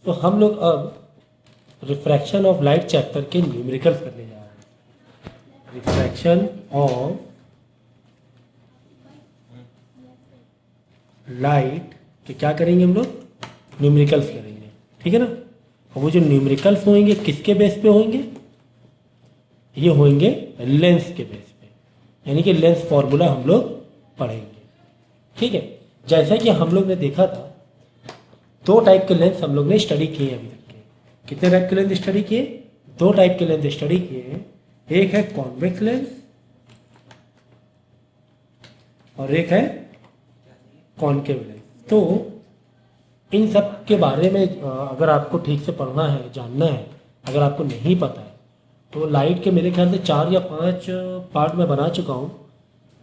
तो हम लोग अब रिफ्रैक्शन ऑफ लाइट चैप्टर के न्यूमेरिकल्स करने जा रहे हैं। रिफ्रैक्शन ऑफ लाइट के क्या करेंगे हम लोग, न्यूमेरिकल्स करेंगे, ठीक है ना। और वो जो न्यूमेरिकल्स होंगे किसके बेस पे होंगे, ये होंगे लेंस के बेस पे, यानी कि लेंस फॉर्मूला हम लोग पढ़ेंगे, ठीक है। जैसा कि हम लोग ने देखा था, दो टाइप के लेंस हम लोग ने स्टडी किए अभी तक के। कितने टाइप के लेंस स्टडी किए, दो टाइप के लेंस स्टडी किए। एक है कॉन्वेक्स लेंस और एक है कॉनकेव लेंस। तो इन सब के बारे में अगर आपको ठीक से पढ़ना है, जानना है, अगर आपको नहीं पता है, तो लाइट के मेरे ख्याल से 4 या 5 पार्ट में बना चुका हूँ।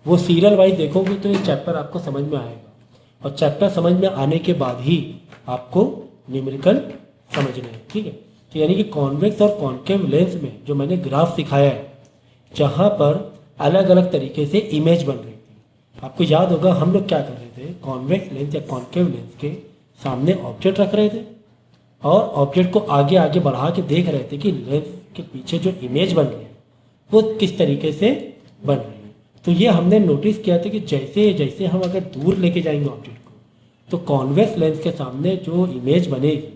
वो सीरियल वाइज देखोगे तो ये चैप्टर आपको समझ में आएगा, और चैप्टर समझ में आने के बाद ही आपको न्यूमेरिकल समझना है, ठीक है। तो यानी कि कॉन्वेक्स और कॉनकेव लेंस में जो मैंने ग्राफ सिखाया है, जहाँ पर अलग अलग तरीके से इमेज बन रही थी, आपको याद होगा हम लोग क्या कर रहे थे, कॉन्वेक्स लेंस या कॉनकेव लेंस के सामने ऑब्जेक्ट रख रहे थे और ऑब्जेक्ट को आगे आगे बढ़ा के देख रहे थे कि लेंस के पीछे जो इमेज बन रही है वो किस तरीके से बन रही है। तो ये हमने नोटिस किया था कि जैसे जैसे हम अगर दूर लेके जाएंगे ऑब्जेक्ट को, तो कॉन्वेक्स लेंस के सामने जो इमेज बनेगी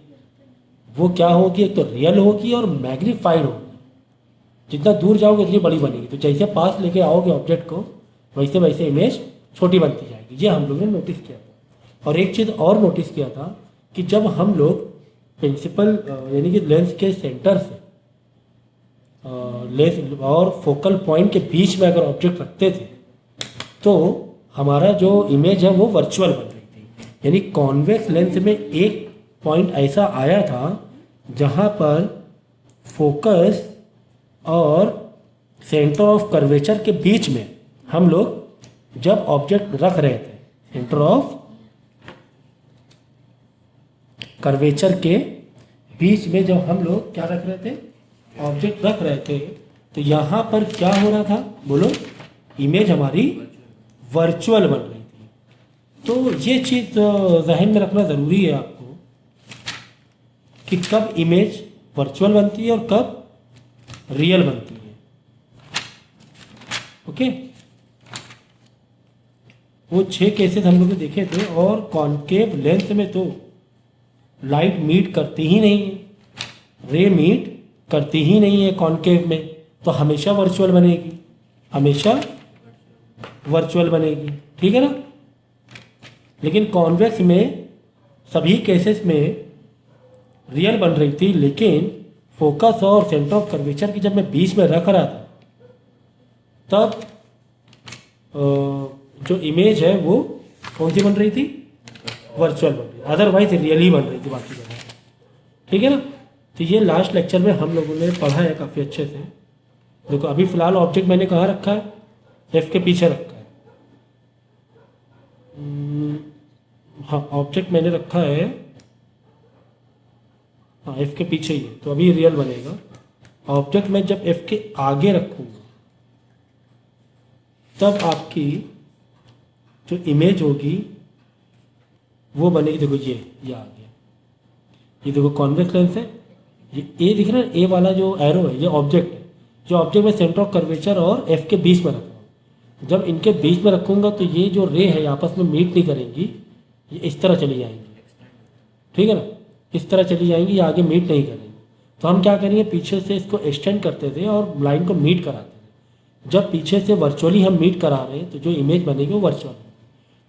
वो क्या होगी, एक तो रियल होगी और मैग्नीफाइड होगी। जितना दूर जाओगे उतनी बड़ी बनेगी। तो जैसे पास लेके आओगे ऑब्जेक्ट को, वैसे वैसे इमेज छोटी बनती जाएगी। ये हम लोगों ने नोटिस किया था। और एक चीज़ और नोटिस किया था कि जब हम लोग प्रिंसिपल यानी कि लेंस के सेंटर से लेंस और फोकल पॉइंट के बीच में अगर ऑब्जेक्ट रखते थे, तो हमारा जो इमेज है वो वर्चुअल बन रही थी। यानी कॉन्वेक्स लेंस में एक पॉइंट ऐसा आया था जहाँ पर फोकस और सेंटर ऑफ कर्वेचर के बीच में हम लोग जब ऑब्जेक्ट रख रहे थे, सेंटर ऑफ कर्वेचर के बीच में जब हम लोग क्या रख रहे थे, ऑब्जेक्ट रख रहे थे, तो यहाँ पर क्या हो रहा था, बोलो, इमेज हमारी वर्चुअल बन रही थी। तो ये चीज़ जहन में रखना ज़रूरी है आपको कि कब इमेज वर्चुअल बनती है और कब रियल बनती है। ओके, वो 6 केसेस हम लोग ने देखे थे। और कॉनकेव लेंस में तो लाइट मीट करती ही नहीं है, रे मीट करती ही नहीं है कॉनकेव में, तो हमेशा वर्चुअल बनेगी, हमेशा वर्चुअल बनेगी, ठीक है ना। लेकिन कॉन्वेक्स में सभी केसेस में रियल बन रही थी, लेकिन फोकस और सेंटर ऑफ कर्वेचर की जब मैं बीच में रख रहा था, तब जो इमेज है वो कौन सी बन रही थी, वर्चुअल बन रही थी, अदरवाइज रियल ही बन रही थी बाकी जगह, ठीक है ना। तो ये लास्ट लेक्चर में हम लोगों ने पढ़ा है काफ़ी अच्छे से। देखो अभी फ़िलहाल ऑब्जेक्ट मैंने कहाँ रखा है, एफ के पीछे रखा है। हाँ, ऑब्जेक्ट मैंने रखा है, हाँ, एफ के पीछे ही है, तो अभी रियल बनेगा। ऑब्जेक्ट मैं जब एफ के आगे रखूँगा तब आपकी जो इमेज होगी वो बनेगी। देखो ये आ गया, ये देखो कॉन्वेक्स लेंस है, ये ए दिख रहा है, ए वाला जो एरो है ये ऑब्जेक्ट है। जो ऑब्जेक्ट में सेंटर ऑफ कर्वेचर और एफ के बीच में रखूँगा, जब इनके बीच में रखूँगा तो ये जो रे है आपस में मीट नहीं करेंगी, ये इस तरह चली जाएंगी, ठीक है ना, इस तरह चली जाएंगी, ये आगे मीट नहीं करेंगी। तो हम क्या करेंगे, पीछे से इसको एक्सटेंड करते थे और लाइन को मीट कराते थे। जब पीछे से वर्चुअली हम मीट करा रहे हैं तो जो इमेज बनेगी वो वर्चुअल है।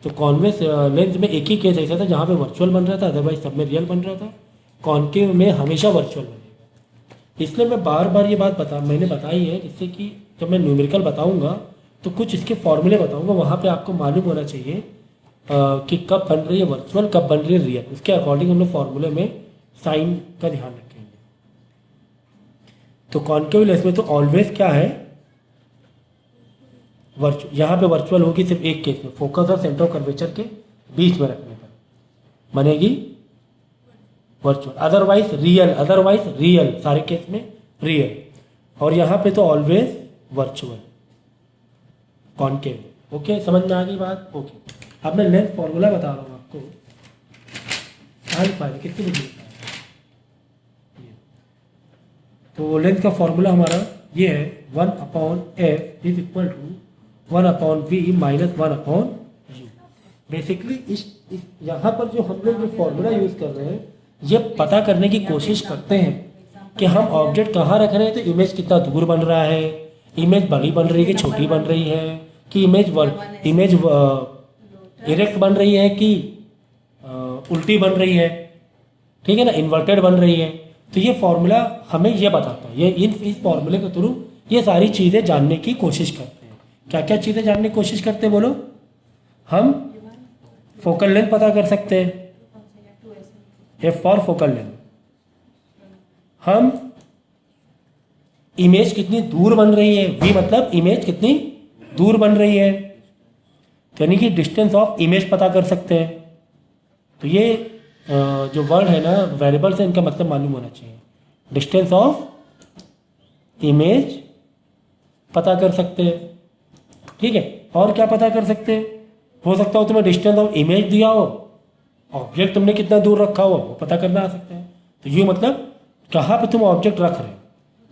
तो कॉन्वेक्स लेंस में एक ही केस ऐसा था जहाँ पे वर्चुअल बन रहा था, अदरवाइज सब में रियल बन रहा था। कॉनकेव में हमेशा वर्चुअल बनेगा। इसलिए मैं बार बार ये बात मैंने बताई है, जिससे कि जब मैं न्यूमेरिकल बताऊँगा तो कुछ इसके फॉर्मूले बताऊँगा, वहाँ पर आपको मालूम होना चाहिए कि कब बन रही है वर्चुअल, कब बन रही है रियल। उसके अकॉर्डिंग हम लोग फॉर्मूले में साइन का ध्यान रखेंगे। तो कॉनकेव लेंस में तो ऑलवेज क्या है, वर्चुअल। यहाँ पे वर्चुअल होगी सिर्फ एक केस में, फोकस और सेंटर ऑफ कर्वेचर के बीच में रखने पर बनेगी वर्चुअल, अदरवाइज रियल, सारे केस में रियल। और यहाँ पे तो ऑलवेज वर्चुअल कॉनकेव। ओके, समझ में आ गई बात। ओके, अब मैं लेंस फॉर्मूला बता रहा हूँ आपको। कहाँ लिखा है, किसके लिए लिखा है, तो लेंथ का फॉर्मूला हमारा ये है 1/f is equal to 1/v minus 1/u। Basically इस यहाँ पर जो हम लोग जो फॉर्मूला यूज़ कर रहे हैं ये पता करने की कोशिश करते हैं कि हम ऑब्जेक्ट कहाँ रख रहे हैं, तो इमेज कितना दूर बन रहा है, इमेज बड़ी बन रही है कि छोटी बन रही है, कि इमेज इरेक्ट बन रही है कि उल्टी बन रही है, ठीक है ना, इन्वर्टेड बन रही है। तो ये फॉर्मूला हमें ये बताता है, ये इस फॉर्मूले के थ्रू ये सारी चीज़ें जानने की कोशिश करते हैं। क्या क्या चीज़ें जानने की कोशिश करते हैं बोलो? हम फोकल लेंथ पता कर सकते हैं, एफ फॉर फोकल लेंथ। हम इमेज कितनी दूर बन रही है, वी मतलब इमेज कितनी दूर बन रही है, यानी कि डिस्टेंस ऑफ इमेज पता कर सकते हैं। तो ये जो वर्ड है ना वेरिएबल्स है, इनका मतलब मालूम होना चाहिए। डिस्टेंस ऑफ इमेज पता कर सकते हैं, ठीक है। और क्या पता कर सकते हैं? हो सकता हो तुम्हें डिस्टेंस ऑफ इमेज दिया हो, ऑब्जेक्ट तुमने कितना दूर रखा हो वो पता करना आ सकता है। तो ये मतलब कहाँ पे तुम ऑब्जेक्ट रख रहे हो,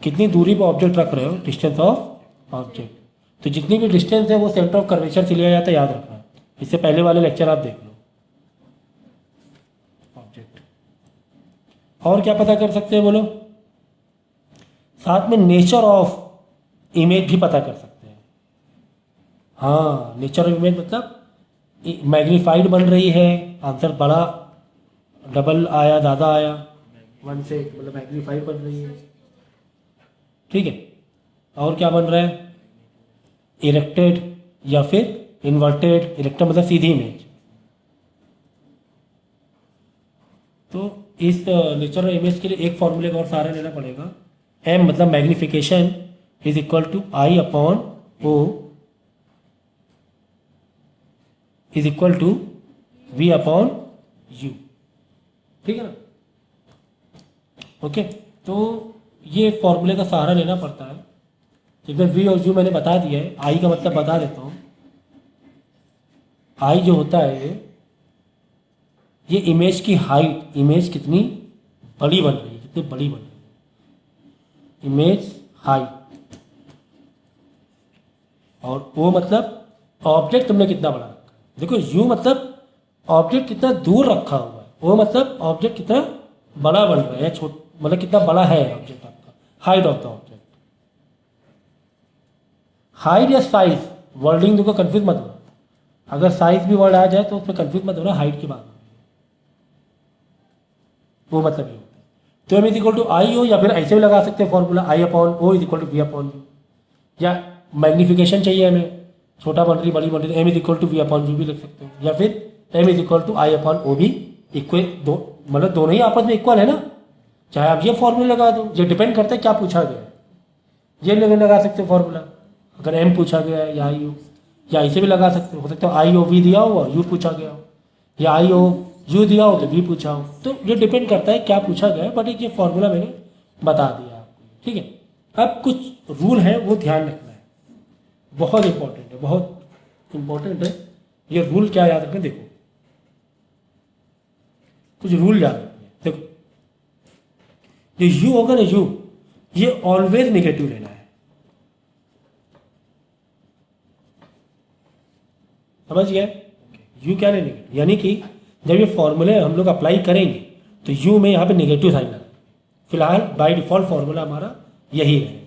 कितनी दूरी पे ऑब्जेक्ट रख रहे हो, डिस्टेंस ऑफ ऑब्जेक्ट। तो जितनी भी डिस्टेंस है वो सेंटर ऑफ कर्वेचर से लिया जाता है, याद रखना। इससे पहले वाले लेक्चर आप देख लो। ऑब्जेक्ट और क्या पता कर सकते हैं बोलो? साथ में नेचर ऑफ इमेज भी पता कर सकते हैं। हाँ, नेचर ऑफ इमेज मतलब मैग्नीफाइड बन रही है, आंसर बड़ा डबल आया, ज़्यादा आया, 1 से मतलब मैग्नीफाइड बन रही है, ठीक है। और क्या बन रहा है? इरेक्टेड या फिर इन्वर्टेड। इरेक्टेड मतलब सीधी इमेज। तो इस नेचुरल इमेज के लिए एक फॉर्मूले का और सहारा लेना पड़ेगा। एम मतलब magnification is equal to I upon O is equal to V upon U, ठीक है ना। ओके, तो ये फॉर्मूले का सहारा लेना पड़ता है। इधर वी और यू मैंने बता दिया है, आई का मतलब बता देता हूँ। आई जो होता है ये इमेज की हाइट, इमेज कितनी बड़ी बन रही है, कितनी बड़ी बन रही है, इमेज हाइट। और ओ मतलब ऑब्जेक्ट तुमने कितना बड़ा रखा है। देखो यू मतलब ऑब्जेक्ट कितना दूर रखा हुआ है, ओ मतलब ऑब्जेक्ट कितना बड़ा बन रहा है, छोटा मतलब कितना बड़ा है ऑब्जेक्ट आपका, height of the object. Height या साइज वर्डिंग देखो कंफ्यूज मत हो, अगर साइज भी वर्ड आ जाए तो उसमें कंफ्यूज मत होना, हाइट की बात वो मतलब ये होता है। तो M is equal to I हो, या फिर ऐसे भी लगा सकते हैं formula I upon O is equal to V upon U. या मैग्निफिकेशन चाहिए हमें, छोटा बन रही बड़ी बन रही, तो M is equal to V upon U भी लिख सकते हो, या फिर M is equal to I upon O भी इक्वल, दो मतलब दोनों ही आपस में इक्वल है ना। चाहे आप ये फॉर्मूला लगा दो, ये डिपेंड करता है क्या पूछा गया है। ये लगा सकते हो फॉर्मूला, अगर एम पूछा गया है या आई यू, या इसे भी लगा सकते हो सकता है आई ओ वी दिया हो यू पूछा गया हो, या आई ओ यू दिया हो तो वी पूछा हो। तो ये डिपेंड करता है क्या पूछा गया है, बट एक ये फॉर्मूला मैंने बता दिया आपको, ठीक है। अब कुछ रूल है वो ध्यान रखना है, बहुत इंपॉर्टेंट है, बहुत इंपॉर्टेंट है। ये रूल क्या याद रखें, देखो कुछ रूल याद रखना। देखो जो यू होगा ना, यू ये ऑलवेज नेगेटिव लेना है, समझ गए? यू क्या लेने के, यानी कि जब ये फॉर्मूले हम लोग अप्लाई करेंगे तो यू में यहाँ पे नेगेटिव साइन लगा। फिलहाल बाय डिफॉल्ट फॉर्मूला हमारा यही रहेगा,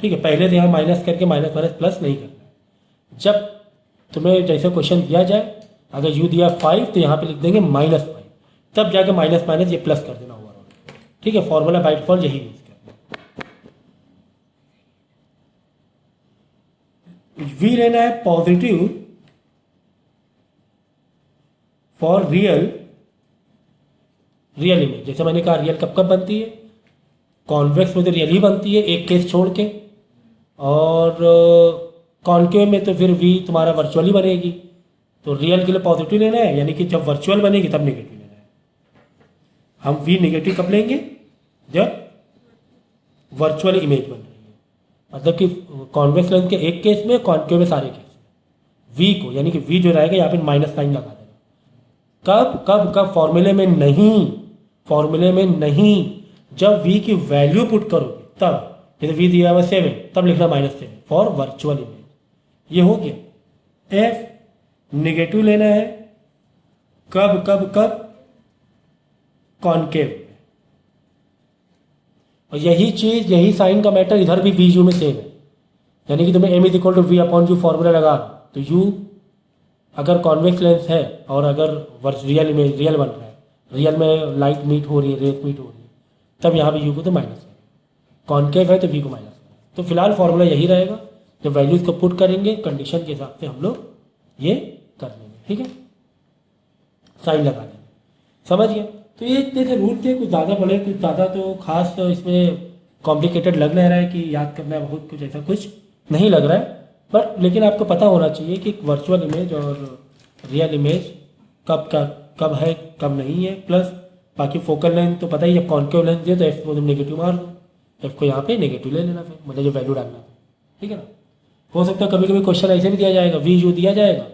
ठीक है। पहले से यहाँ माइनस करके माइनस माइनस प्लस नहीं करना है। जब तुम्हें जैसे क्वेश्चन दिया जाए, अगर यू दिया 5 तो यहाँ पे लिख देंगे -5, तब जाके माइनस माइनस ये प्लस कर देना ओवरऑल, ठीक है। फॉर्मूला बाय डिफॉल्ट यही यूज करना है। वी लेना है पॉजिटिव फॉर रियल इमेज। जैसे मैंने कहा रियल कब कब बनती है, कॉन्वेक्स में तो रियल ही बनती है एक केस छोड़ के, और कॉन्केव में तो फिर वी तुम्हारा वर्चुअली बनेगी। तो रियल के लिए पॉजिटिव लेना है, यानी कि जब वर्चुअल बनेगी तब नेगेटिव लेना है। हम वी नेगेटिव कब लेंगे, जब वर्चुअल इमेज बन रही है, मतलब कि कॉन्वेक्स लेंस के एक केस में, कॉन्केव में सारे केस में। वी को यानी कि वी जो रहेगा यहाँ पे माइनस साइन लगा देना। कब कब कब फॉर्मूले में नहीं, फॉर्मूले में नहीं, जब v की वैल्यू पुट करोगे तब, जैसे वी दिया हुआ 7 तब लिखना -7 फॉर वर्चुअल इमेज। ये हो गया। एफ निगेटिव लेना है कब कब कब, कॉन्केव। और यही चीज, यही साइन का मैटर इधर भी वी यू में सेम है। यानी कि तुम्हें M is equal to V upon U formula लगा तो यू अगर कॉन्वेक्स लेंस है और अगर रियल इमेज रियल बन रहा है, रियल में लाइट मीट हो रही है, रेस मीट हो रही है, तब यहाँ भी यू को तो माइनस है, कॉन्केव है तो वी को माइनस है। तो फिलहाल फॉर्मूला यही रहेगा। जब वैल्यूज को पुट करेंगे कंडीशन के हिसाब से हम लोग ये कर लेंगे, ठीक है, साइन लगा देंगे। समझ गए? तो ये इतने से रूल थे, कुछ ज़्यादा बड़े, कुछ ज़्यादा तो खास तो इसमें कॉम्प्लिकेटेड लग नहीं रहा है कि याद करना है बहुत कुछ, ऐसा कुछ नहीं लग रहा है। बट लेकिन आपको पता होना चाहिए कि वर्चुअल इमेज और रियल इमेज कब है कब नहीं है। प्लस बाकी फोकल लेंथ तो पता ही, जब कॉन्केव लेंथ दिए तो एफ को तुम नेगेटिव मार दो, एफ को यहाँ पे नेगेटिव ले लेना, फिर मतलब जो वैल्यू डालना, ठीक है ना। हो सकता है कभी कभी क्वेश्चन ऐसे भी दिया जाएगा, वी यू दिया जाएगा,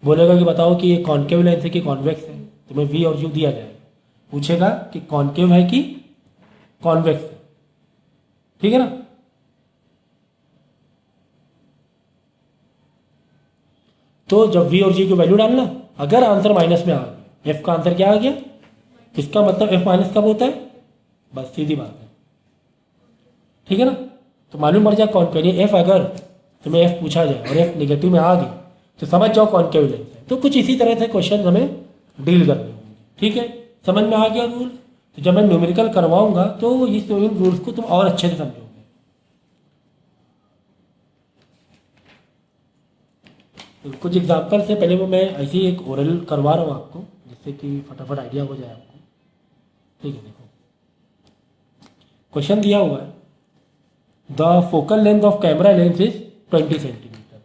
बोलेगा कि बताओ कि ये कॉन्केव लेंस है कि कॉन्वेक्स है, तुम्हें वी और यू दिया जाएगा, पूछेगा कि कॉन्केव है कि कॉन्वेक्स है, ठीक है ना। तो जब वी और जी की वैल्यू डालना, अगर आंसर माइनस में आ गया, एफ का आंसर क्या आ गया, इसका मतलब एफ माइनस कब होता है, बस सीधी बात है, ठीक है ना। तो मालूम पड़ जाए कॉन्केव, एफ अगर तुम्हें एफ पूछा जाए और एफ नेगेटिव में आ गई तो समझ जाओ कॉन्केव लेंस है। तो कुछ इसी तरह से क्वेश्चन हमें डील करने होंगे, ठीक है। समझ में आ गया रूल? तो जब मैं न्यूमेरिकल करवाऊंगा तो इस इन रूल्स को तुम और अच्छे से समझोगे। तो कुछ एग्जाम्पल से पहले वो मैं ऐसे ही एक ओरल करवा रहा हूँ आपको, जिससे कि फटाफट आइडिया हो जाए आपको, ठीक है। देखो क्वेश्चन दिया हुआ है, the focal length of camera lens is 20 centimetre.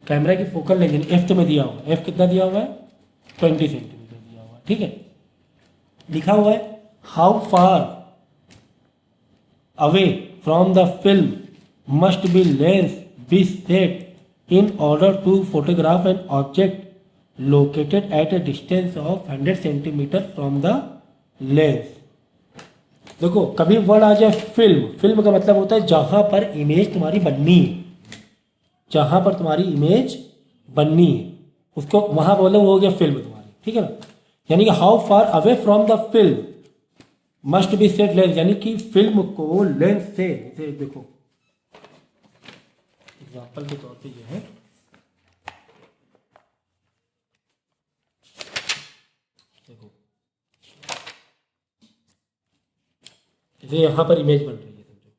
Camera की फोकल लेंथ एफ तुम्हें दिया हुआ है, एफ कितना दिया हुआ है, 20 सेंटीमीटर दिया हुआ है, ठीक है। लिखा हुआ है how far away from the film must be lens be set in order to photograph an object located at a distance of 100 centimeter from the lens। देखो कभी वर्ड आ जाए फिल्म, फिल्म का मतलब होता है जहां पर इमेज तुम्हारी बननी है, जहां पर तुम्हारी इमेज बननी है उसको वहां बोलो, वो हो गया फिल्म तुम्हारी, ठीक है ना। यानी कि how far away from the film must B set lens, यानी कि फिल्म को लेंस से, जैसे देखो एग्जाम्पल के तौर पे ये है, देखो जैसे यहाँ पर इमेज बन रही है, समझो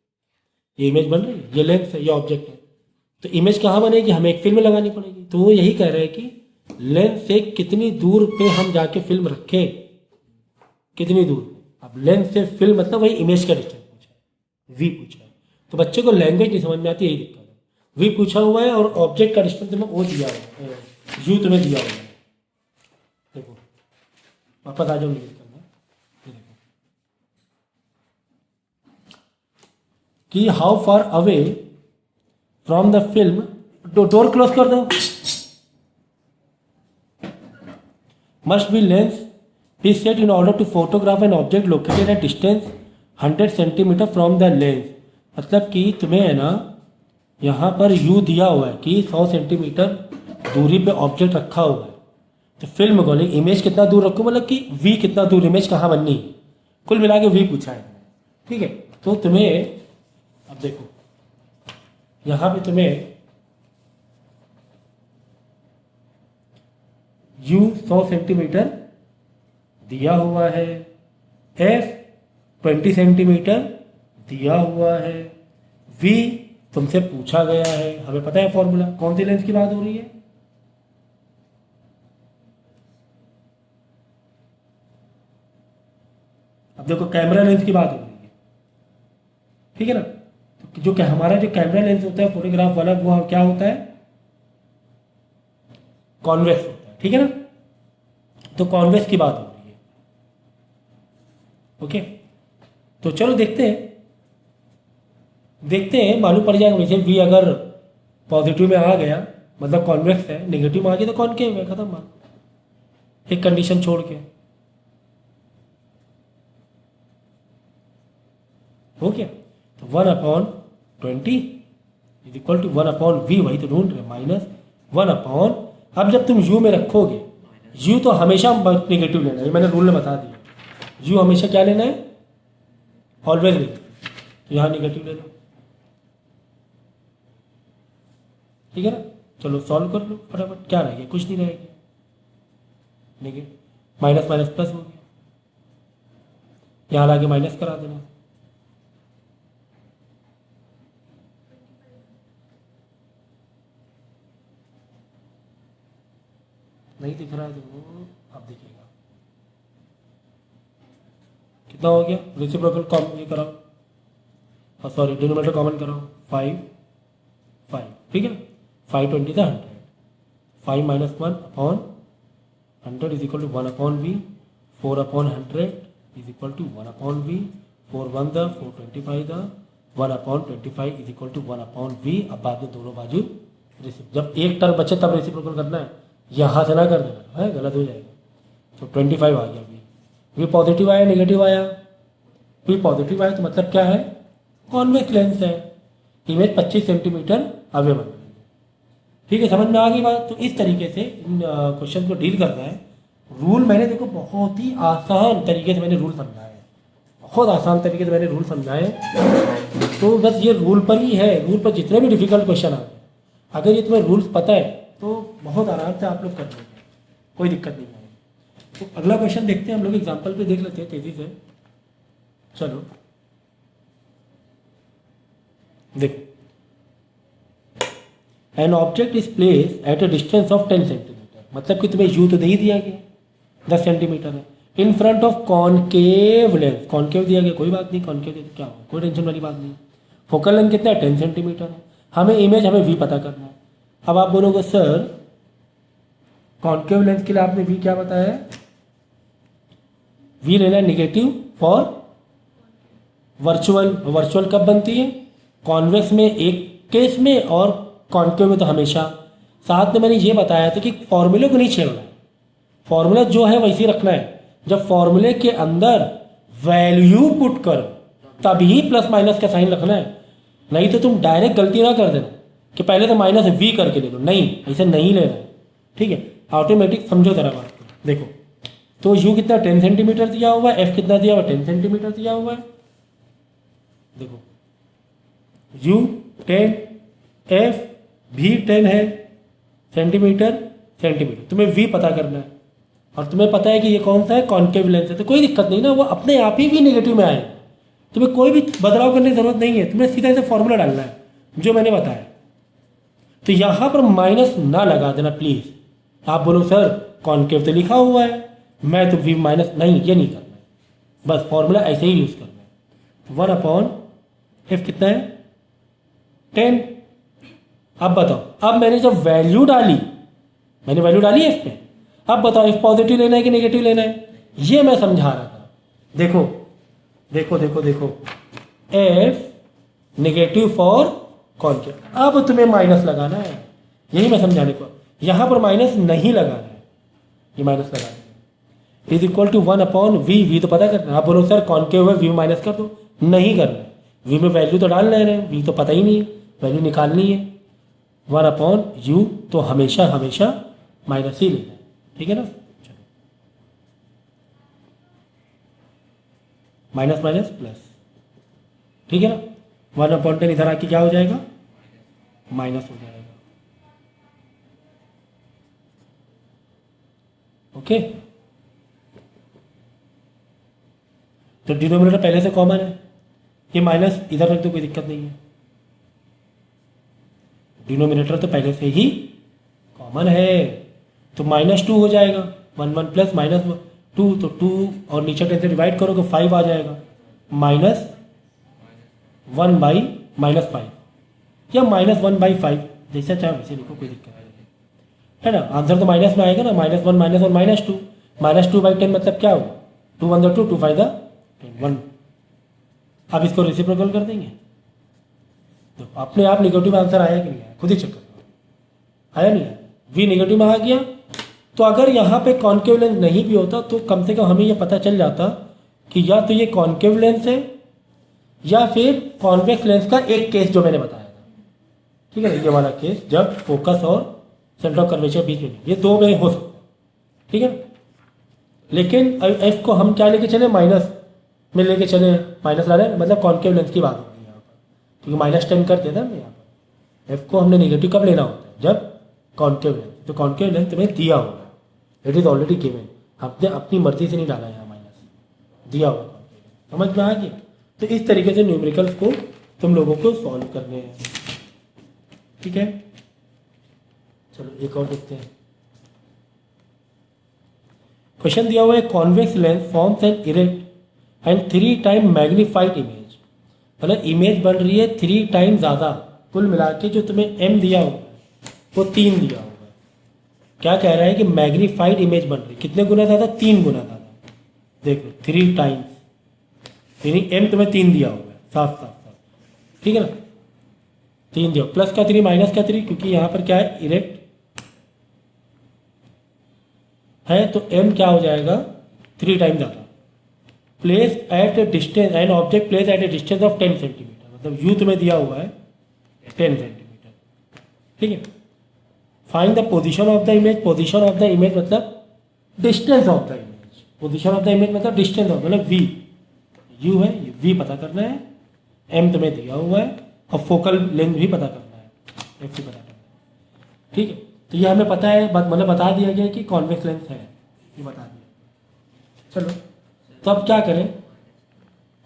ये इमेज बन रही है, ये लेंस है, ये ऑब्जेक्ट है, तो इमेज कहाँ बनेगी, हमें एक फिल्म लगानी पड़ेगी। तो वो यही कह रहे हैं कि लेंस से कितनी दूर पे हम जाके फिल्म रखें, कितनी दूर पे। अब लेंस से फिल्म मतलब वही इमेज का डिस्टेंस पूछा है, वी पूछा है। तो बच्चे को लैंग्वेज नहीं समझ में आती, यही दिक्कत है। वी पूछा हुआ है और ऑब्जेक्ट का डिस्टेंस तुम्हें वो दिया हुआ है, यू तुम्हें दिया हुआ है। देखो वापस आ जाओ, ये देखो कि how far away from the film, door close कर दो, must be lens be set in order to photograph an object located at distance 100 centimetre from the lens. मतलब कि तुम्हें है ना यहाँ पर यू दिया हुआ है कि 100 सेंटीमीटर दूरी पे ऑब्जेक्ट रखा हुआ है, तो फिल्म को इमेज कितना दूर रखो, मतलब कि वी कितना दूर, इमेज कहाँ बननी है, कुल मिला के वी पूछा है, ठीक है। तो तुम्हें अब देखो यहाँ पे तुम्हें यू 100 सेंटीमीटर दिया हुआ है, एफ 20 सेंटीमीटर दिया हुआ है, वी तुमसे पूछा गया है, हमें पता है फॉर्मूला, कौन सी लेंस की बात हो रही है, अब देखो कैमरा लेंस की बात हो रही है, ठीक है ना। तो जो हमारा जो कैमरा लेंस होता है फोटोग्राफ वाला, वो क्या होता है, कॉन्वेक्स होता है, ठीक है ना। तो कॉन्वेक्स की बात हो रही है, ओके। तो चलो देखते हैं मालूम पड़ जाएगा। वैसे वी अगर पॉजिटिव में आ गया मतलब कॉन्वेक्स है, नेगेटिव में आ गया तो कॉनकेव है, खत्म बात, एक कंडीशन छोड़ के, हो गया। तो 1/20 इज इक्वल टू 1/v, वही तो ढूंढ रहे, माइनस 1/, अब जब तुम u में रखोगे, u तो हमेशा नेगेटिव लेना है, मैंने रूल में बता दिया, u हमेशा क्या लेना है, ऑलवेज लेना, तो यहाँ नेगेटिव ले लो, ठीक है ना। चलो सॉल्व कर लो फटाफट, क्या रह गया, कुछ नहीं रह गया, नेगेटिव माइनस माइनस प्लस हो गया, यहाँ लाके माइनस करा देना, नहीं दिख रहा है तो अब दिखेगा, कितना हो गया, रेसिप्रोकल कॉमन ये कराओ, सॉरी डिनोमिनेटर कॉमन कराओ, 5, ठीक है ना, 5/20 था 100, 5 minus 1/100 is equal to 1/v, 4/100 is equal to 1/v, 4 1 the 425 the 1/25 is equal to 1/v। अब बाद में दोनों बाजू जब एक टर्म बचे तब रेसिप्रोकल करना है, यहाँ से ना कर देना है, गलत हो जाएगा। तो 25 आ गया, वी पॉजिटिव आया, नेगेटिव आया, वी पॉजिटिव आया तो मतलब क्या है, कॉन्वेक्स लेंस है, इमेज 25 सेंटीमीटर अवे बन रही है, ठीक है, समझ में आ गई बात। तो इस तरीके से इन क्वेश्चन को डील करना है। रूल मैंने देखो बहुत ही आसान तरीके से मैंने रूल समझाया है, बहुत आसान तरीके से मैंने रूल समझाए, तो बस ये रूल पर ही है, रूल पर जितने भी डिफिकल्ट क्वेश्चन आते हैं, अगर ये तुम्हें रूल्स पता है तो बहुत आराम से आप लोग कर लेंगे, कोई दिक्कत नहीं आएगी। तो अगला क्वेश्चन देखते हैं, हम लोग एग्जाम्पल पे देख लेते हैं तेजी से। चलो देखो, an object is place at a distance of 10 centimetre, मतलब कि तुम्हें यू तो दे ही दिया गया 10 सेंटीमीटर है, in front of concave lens, concave दिया गया, कोई बात नहीं, कॉनकेव दे क्या हो, कोई टेंशन वाली बात नहीं। फोकल लेंथ कितना है, 10 सेंटीमीटर है, हमें इमेज हमें वी पता करना है। अब आप बोलोगे सर कॉनकेव लेंस के लिए आपने वी क्या बताया है, वी लेना है नेगेटिव फॉर वर्चुअल, वर्चुअल कब बनती है, कॉन्वेक्स में एक केस में और कॉनकेव में तो हमेशा। साथ में मैंने ये बताया था कि फॉर्मूले को नहीं छेड़ना है, फॉर्मूला जो है वैसे ही रखना है, जब फॉर्मूले के अंदर वैल्यू पुट करो तभी प्लस माइनस का साइन रखना है, नहीं तो तुम डायरेक्ट गलती ना कर देना कि पहले तो माइनस वी करके ले लो, नहीं ऐसे नहीं लेना है, ठीक है, ऑटोमेटिक समझो जरा बात को। देखो तो यू कितना 10 सेंटीमीटर दिया हुआ है, एफ कितना दिया हुआ है, 10 सेंटीमीटर दिया हुआ है, देखो यू 10, एफ भी 10 है, सेंटीमीटर सेंटीमीटर, तुम्हें वी पता करना है और तुम्हें पता है कि ये कौन सा है, कॉनकेव लेंस है, तो कोई दिक्कत नहीं ना, वो अपने आप ही भी नेगेटिव में आएगा, तुम्हें कोई भी बदलाव करने की जरूरत नहीं है, तुम्हें सीधा से फॉर्मूला डालना है जो मैंने बताया। तो यहाँ पर माइनस ना लगा देना प्लीज, आप बोलो सर कॉनकेव तो लिखा हुआ है, मैं तो वी माइनस, नहीं ये नहीं करना है, बस फॉर्मूला ऐसे ही यूज करना है। 1/f कितना है 10। अब बताओ, अब मैंने जब वैल्यू डाली, मैंने वैल्यू डाली एफ पे, अब बताओ एफ पॉजिटिव लेना है कि नेगेटिव लेना है, ये मैं समझा रहा था। देखो देखो देखो देखो, एफ नेगेटिव फॉर कॉनकेव, अब तुम्हें माइनस लगाना है, यही मैं समझाने को, यहाँ पर माइनस नहीं लगाना है, ये माइनस लगाना है, is equal to 1/v, we तो पता करना है। आप बोलो सर कॉनकेव है वी माइनस कर दो, नहीं करना है, वी में वैल्यू तो डालना है, वी तो पता ही नहीं है, वैल्यू निकालनी है, 1/u तो हमेशा हमेशा माइनस ही लेना है, ठीक है ना। चलो माइनस माइनस प्लस, ठीक है ना, 1/10 इधर आके क्या हो जाएगा, माइनस हो जाएगा, ओके। तो डिनोमिनेटर पहले से कॉमन है, ये माइनस इधर रख दो, कोई दिक्कत नहीं है, डिनोमिनेटर तो पहले से ही कॉमन है, तो -2 हो जाएगा, 1 1 प्लस -2, तो 2 और नीचे 10 से डिवाइड करोगे 5 आ जाएगा, -1/-5 या -1/5, जैसा चाहे वैसे लिखो, कोई दिक्कत नहीं है ना। आंसर तो माइनस में आएगा ना, -1 -1 -2, -2/10 मतलब क्या होगा, 2 1 2 2 5 1। अब इसको रेसिप्रोकल कर देंगे, तो अपने आप नेगेटिव आंसर आया कि नहीं आया, खुद ही चेक करो, आया नहीं आया, वी नेगेटिव में आ गया। तो अगर यहाँ पे कॉनकेव लेंस नहीं भी होता तो कम से कम हमें ये पता चल जाता कि या तो ये कॉनकेव लेंस है या फिर कॉन्वेक्स लेंस का एक केस जो मैंने बताया था, ठीक है, ये वाला केस जब फोकस और सेंटर ऑफ कर्वेचर बीच में, ये दो में हो सकता है, ठीक है। लेकिन एफ को हम क्या लेके चले, माइनस में लेके चले, माइनस ला रहे हैं, मतलब कॉन्केव लेंस की बात होगी यहाँ पर, क्योंकि -10 कर देता है यहाँ पर। एफ को हमने नेगेटिव कब लेना होता है, जब कॉन्केव लेंस, तो कॉन्केव लेंस तुम्हें दिया होगा, इट इज़ ऑलरेडी गिवन, हमने अपनी मर्जी से नहीं डाला यहाँ माइनस, दिया होगा कॉन्केव लेंस, समझ में आ गया। तो इस तरीके से न्यूमेरिकल्स को तुम लोगों को सॉल्व करने हैं, ठीक है। चलो एक और देखते हैं। क्वेश्चन दिया हुआ है, convex lens forms an erect and 3 time magnified image, मतलब इमेज बन रही है 3 टाइम ज़्यादा, कुल मिला के जो तुम्हें m दिया होगा वो 3 दिया होगा। क्या कह रहा है कि मैग्नीफाइड इमेज बन रही है, कितने गुना ज़्यादा, 3 गुना ज़्यादा, देखो 3 टाइम्स, यानी m तुम्हें 3 दिया होगा, साफ साफ साफ, ठीक है ना, 3 दिया, प्लस का 3 माइनस का 3, क्योंकि यहाँ पर क्या है, इरेक्ट है, तो m क्या हो जाएगा, 3 टाइम ज़्यादा। Place at A distance, an object place at A distance of 10 centimetre, मतलब u तुम्हें दिया हुआ है 10 सेंटीमीटर, ठीक है। Find the position of the image, position of the image मतलब distance of the image, position of the image मतलब distance of, मतलब v, u है, v पता करना है, m तुम्हें दिया हुआ है, और फोकल लेंथ भी पता करना है, f भी पता करना है, ठीक है। तो ये हमें पता है, मतलब बता दिया गया कि कॉन्वेक्स लेंस है, ये बता दिया। चलो तो अब क्या करें,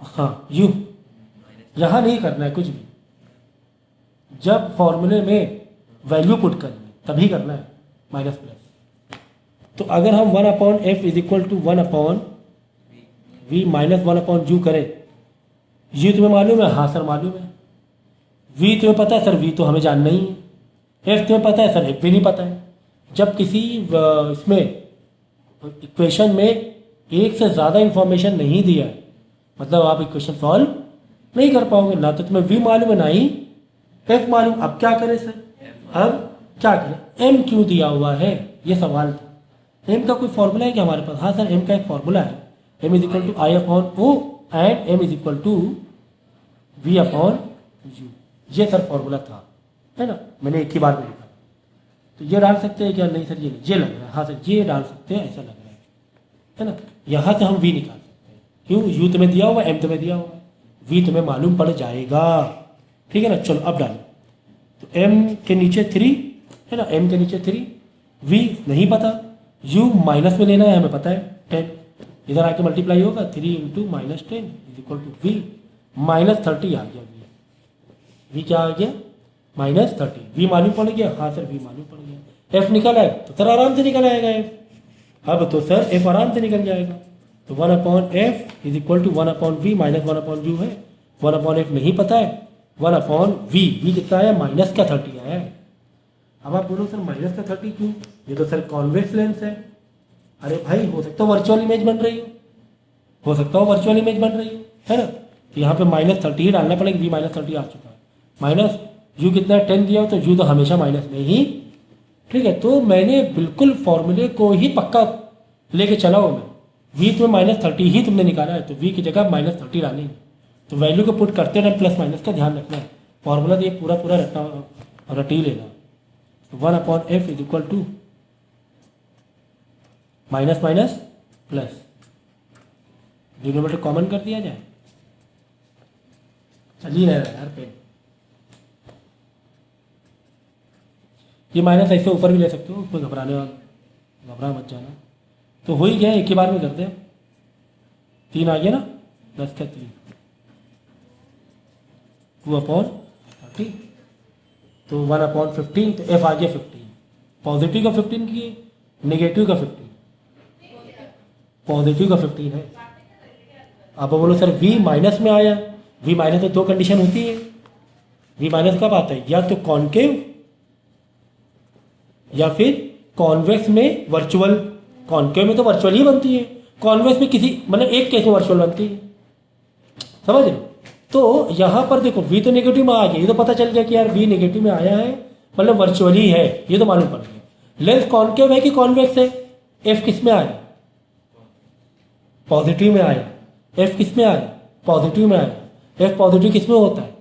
हाँ u यहाँ नहीं करना है कुछ भी, जब फॉर्मूले में वैल्यू पुट करनी तभी करना है, माइनस प्लस। तो अगर हम 1/f is equal to 1/v minus 1/u करें, u तुम्हें मालूम है, हाँ सर मालूम है, v तुम्हें पता है, सर v तो हमें जानना ही है, f तुम्हें पता है, सर f भी नहीं पता है। जब किसी इसमें इक्वेशन में एक से ज़्यादा इंफॉर्मेशन नहीं दिया है, मतलब आप इक्वेशन सॉल्व नहीं कर पाओगे, ना तो तुम्हें v मालूम है ना ही f मालूम। अब क्या करें सर, अब क्या करें, m क्यों दिया हुआ है, ये सवाल था। m का कोई फॉर्मूला है क्या हमारे पास, हाँ सर m का एक फॉर्मूला है, m is equal to I upon O and m is equal to v upon u, ये सर फॉर्मूला था, है ना, मैंने एक ही बार में लिखा। तो ये डाल सकते हैं क्या, नहीं सर ये नहीं, ये लग रहा है, हाँ सर ये डाल सकते हैं, ऐसा लग रहा है ना। यहाँ से हम v निकाल सकते हैं, क्यों, u तुम्हें दिया हुआ, m तुम्हें दिया हुआ, v तुम्हें मालूम पड़ जाएगा, ठीक है ना। चलो अब डालो, तो m के नीचे 3 है ना, m के नीचे 3, v नहीं पता, u माइनस में लेना है, हमें पता है 10, इधर आके मल्टीप्लाई होगा, 3 into minus 10 is equal to v -30 आ गया, v क्या आ गया, -30, v मालूम पड़ गया, हाँ सर v मालूम पड़ गया। f निकल आए तो सर आराम से निकल आएगा f, अब तो सर f आराम से निकल जाएगा, तो 1/f is equal to 1/v minus 1/u है, 1/f नहीं पता है, 1/v, v कितना आया, -30 आया है। अब आप बोलो सर -30 क्यों, ये तो सर कॉन्वेक्स लेंस है। अरे भाई हो सकता है वर्चुअल इमेज बन रही हो सकता है वर्चुअल इमेज बन रही है ना, तो यहाँ पे -30 ही डालना पड़ेगा, v -30 आ चुका है, माइनस u कितना 10 दिया हो, तो u तो हमेशा माइनस में ही, ठीक है। तो मैंने बिल्कुल फॉर्मूले को ही पक्का लेके चला हूँ मैं, v तुम्हें -30 ही तुमने निकाला है, तो v की जगह -30 डालेंगे, तो वैल्यू को पुट करते रहना, प्लस माइनस का ध्यान रखना है, फॉर्मूला तो ये पूरा पूरा रटना रटी लेना। 1/f is equal to minus minus plus, denominator common कर दिया जाए, चलिए रहा यार पेन, ये माइनस ऐसे ऊपर भी ले सकते हो, उसमें घबरा मत जाना। तो हो ही गया, एक ही बार में करते हैं, 3 आ गया ना, 10 का 3, 2/30, तो 1/15, तो f आ गया 15, पॉजिटिव का 15 की, नेगेटिव का 15, पॉजिटिव का 15 है। अब बोलो सर v माइनस में आया, v माइनस में 2 कंडीशन होती है, v माइनस कब आता है, या तो कॉन्केव या फिर कॉन्वेक्स में वर्चुअल, कॉन्केव में तो वर्चुअल ही बनती है, कॉन्वेक्स में किसी मतलब एक केस में वर्चुअल बनती है, समझ रहे। तो यहाँ पर देखो v तो नेगेटिव में आ गया, ये तो पता चल गया कि यार v नेगेटिव में आया है, मतलब वर्चुअल ही है, ये तो मालूम पड़ गया। लेंस कॉन्केव है कि कॉन्वेक्स है, f किस में आया, पॉजिटिव में आया, f किस में आया, पॉजिटिव में आया, एफ पॉजिटिव किस में होता है?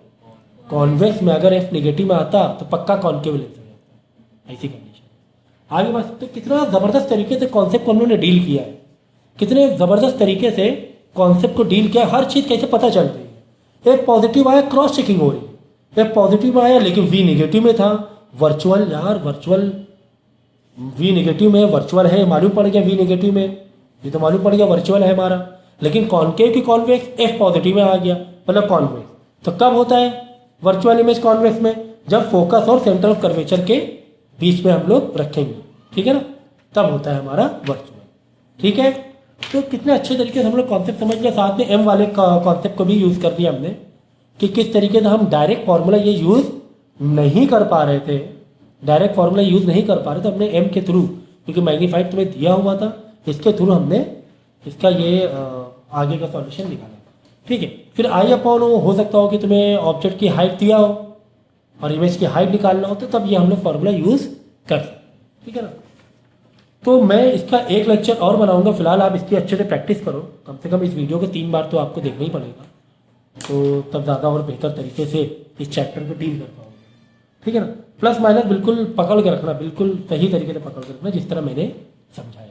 कॉन्वेक्स में। अगर एफ निगेटिव में आता तो पक्का कॉन्केव लेंस हो जाता है, ऐसी कंडीशन। आगे बात तो कितना ज़बरदस्त तरीके से कॉन्सेप्ट को उन्होंने डील किया है, कितने ज़बरदस्त तरीके से कॉन्सेप्ट को डील किया, हर चीज़ कैसे पता चल रही है। एफ पॉजिटिव आया, क्रॉस चेकिंग हो रही है। एफ पॉजिटिव आया लेकिन वी निगेटिव में था, वर्चुअल यार, वर्चुअल वी निगेटिव में वर्चुअल है, मालूम पड़ गया वी निगेटिव में, ये तो मालूम पड़ गया वर्चुअल है हमारा। लेकिन कॉन्केव की कॉन्वेक्स एफ पॉजिटिव में आ गया, मतलब कॉन्वेक्स। तो कब होता है वर्चुअल इमेज कॉन्वेक्स में? जब फोकस और सेंटर ऑफ कर्वेचर के बीच में हम लोग रखेंगे, ठीक है ना, तब होता है हमारा वर्चुअल। ठीक है, तो कितने अच्छे तरीके से हम लोग कॉन्सेप्ट समझ गए। साथ में एम वाले कॉन्सेप्ट को भी यूज़ कर दिया हमने कि किस तरीके से हम डायरेक्ट फार्मूला ये यूज़ नहीं कर पा रहे थे, डायरेक्ट फार्मूला यूज़ नहीं कर पा रहे थे, हमने एम के थ्रू, क्योंकि मैग्नीफाइड तुम्हें दिया हुआ था, इसके थ्रू हमने इसका ये आगे का सॉल्यूशन निकाला। ठीक है, फिर आई अपॉन हो सकता हो कि तुम्हें ऑब्जेक्ट की हाइट दिया हो और इमेज की हाइट निकालना हो, तो तब ये हम लोग फार्मूला यूज़ कर सकते। ठीक है ना, तो मैं इसका एक लेक्चर और बनाऊंगा। फिलहाल आप इसकी अच्छे से प्रैक्टिस करो, कम से कम इस वीडियो को 3 बार तो आपको देखना ही पड़ेगा, तो तब ज़्यादा और बेहतर तरीके से इस चैप्टर को डील कर पाओगे। ठीक है ना, प्लस माइनस बिल्कुल पकड़ के रखना, बिल्कुल सही तरीके से पकड़ के रखना, जिस तरह मैंने समझाया।